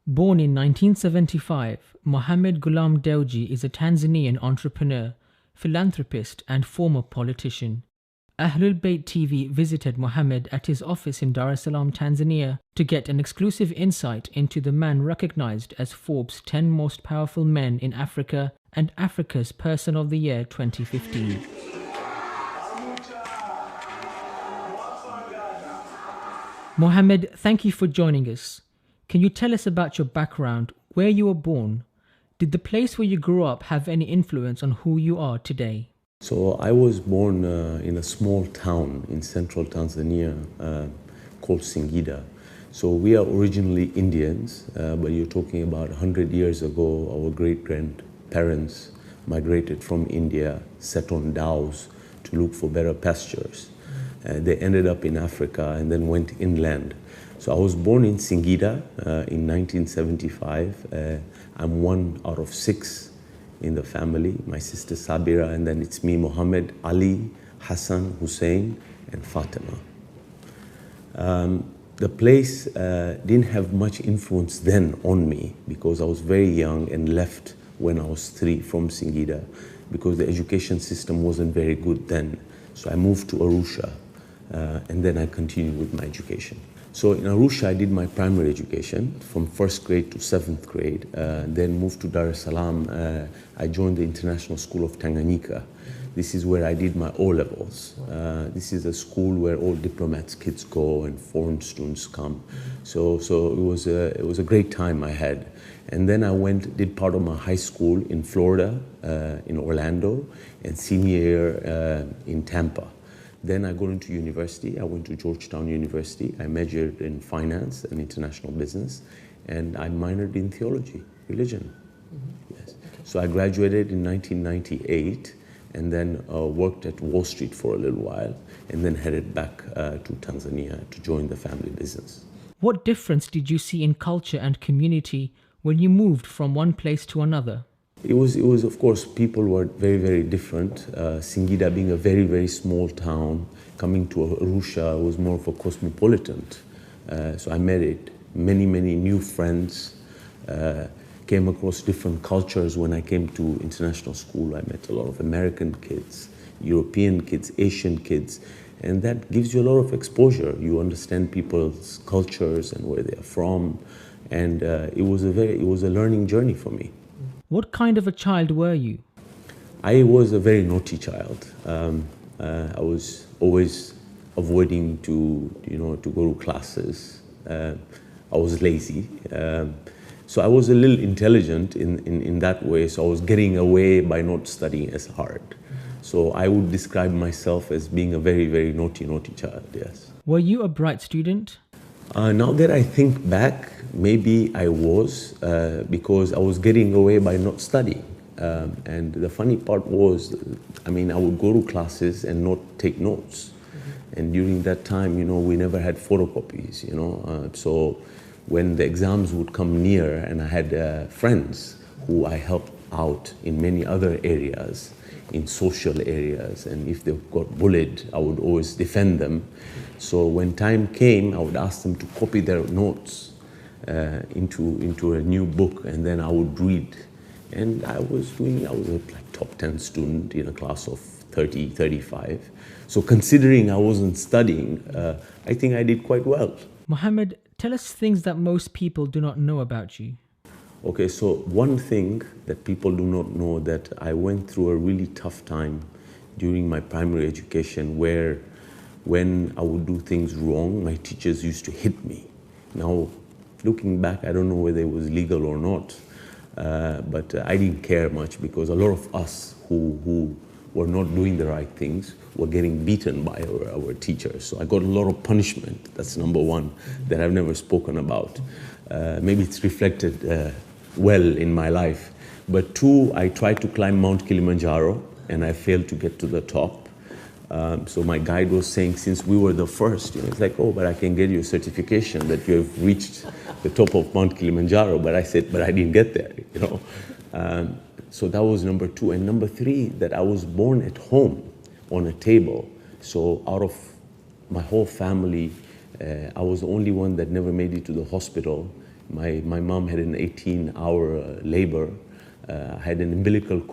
Born in 1975, Mohammed Ghulam Dewji is a Tanzanian entrepreneur, philanthropist and former politician. Ahlul Bayt TV visited Mohammed at his office in Dar es Salaam, Tanzania, to get an exclusive insight into the man recognized as Forbes' 10 most powerful men in Africa and Africa's Person of the Year 2015. Mohammed, thank you for joining us. Can you tell us about your background, where you were born? Did the place where you grew up have any influence on who you are today? So I was born in a small town in central Tanzania called Singida. So we are originally Indians, but you're talking about 100 years ago, our great-grandparents migrated from India, set on dhows to look for better pastures. They ended up in Africa and then went inland. So I was born in Singida in 1975. I'm one out of 6 in the family, my sister Sabira, and then it's me, Mohammed, Ali, Hassan, Hussein, and Fatima. The place didn't have much influence then on me because I was very young and left when I was 3 from Singida because the education system wasn't very good then. So I moved to Arusha and then I continued with my education. So in Arusha, I did my primary education from 1st grade to 7th grade, then moved to Dar es Salaam. I joined the International School of Tanganyika. This is where I did my O-levels. This is a school where all diplomats' kids go and foreign students come. So it was a great time I had. And then I did part of my high school in Florida, in Orlando, and senior year in Tampa. Then I got into university. I went to Georgetown University. I majored in finance and international business, and I minored in theology, religion. Yes. So I graduated in 1998, and then worked at Wall Street for a little while, and then headed back to Tanzania to join the family business. What difference did you see in culture and community when you moved from one place to another? It was of course, people were very, very different. Singida being a very, very small town, coming to Arusha was more of a cosmopolitan. So I made many, many new friends, came across different cultures when I came to international school. I met a lot of American kids, European kids, Asian kids, and that gives you a lot of exposure. You understand people's cultures and where they are from, and it was a learning journey for me. What kind of a child were you? I was a very naughty child. I was always avoiding to go to classes. I was lazy. So I was a little intelligent in that way, so I was getting away by not studying as hard. So I would describe myself as being a very, very naughty child, yes. Were you a bright student? Now that I think back, maybe I was, because I was getting away by not studying. And the funny part was, I would go to classes and not take notes. And during that time, we never had photocopies, so when the exams would come near and I had friends who I helped out in many other areas, in social areas, and if they got bullied, I would always defend them. So when time came, I would ask them to copy their notes into a new book, and then I would read. And I was a top 10 student in a class of 30, 35. So considering I wasn't studying, I think I did quite well. Mohammed, tell us things that most people do not know about you. Okay, so one thing that people do not know, that I went through a really tough time during my primary education where when I would do things wrong, my teachers used to hit me. Now, looking back, I don't know whether it was legal or not, but I didn't care much because a lot of us who were not doing the right things were getting beaten by our teachers. So I got a lot of punishment. That's number one that I've never spoken about. Maybe it's reflected well in my life. But 2, I tried to climb Mount Kilimanjaro and I failed to get to the top. So my guide was saying, since we were the first, it's like, oh, but I can get you a certification that you have reached the top of Mount Kilimanjaro. But I said, but I didn't get there, So that was number 2. And number 3, that I was born at home on a table. So out of my whole family, I was the only one that never made it to the hospital. My mom had an 18-hour labor, had an umbilical